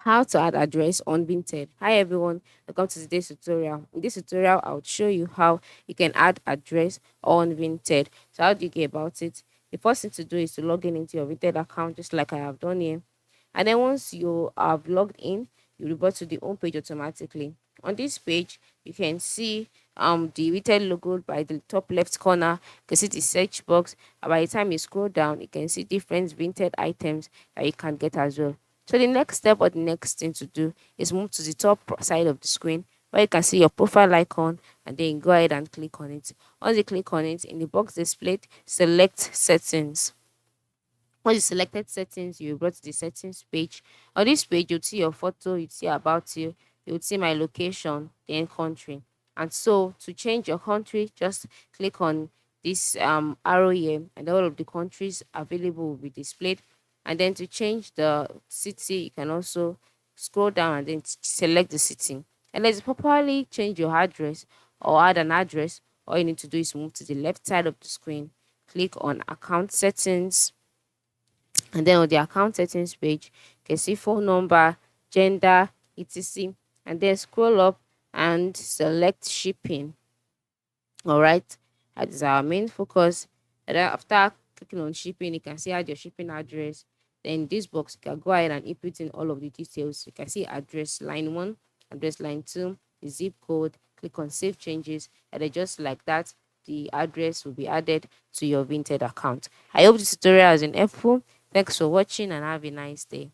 How to add address on Vinted. Hi everyone, welcome to today's tutorial. In this tutorial, I'll show you how you can add address on Vinted. So how do you get about it? The first thing to do is to log in into your Vinted account, just like I have done here. And then once you have logged in, you revert to the home page automatically. On this page, you can see the Vinted logo by the top left corner. You can see the search box. And by the time you scroll down, you can see different Vinted items that you can get as well. So the next step or the next thing to do is move to the top side of the screen where you can see your profile icon, and then go ahead and click on it. Once you click on it, in the box displayed, select settings. Once you selected settings, you will go to the settings page. On this page, you'll see your photo, you'll see about you'll see my location, then country. And so to change your country, just click on this arrow here, and all of the countries available will be displayed. And then to change the city, you can also scroll down and then select the city. And let's properly change your address or add an address. All you need to do is move to the left side of the screen, click on account settings, and then on the account settings page, you can see phone number, gender, etc. And then scroll up and select shipping. All right, that is our main focus. And then after clicking on shipping, you can see add your shipping address. Then in this box, you can go ahead and input in all of the details. You can see address line 1, address line 2, the zip code. Click on save changes, and then just like that, the address will be added to your Vinted account. I hope this tutorial has been helpful. Thanks for watching and have a nice day.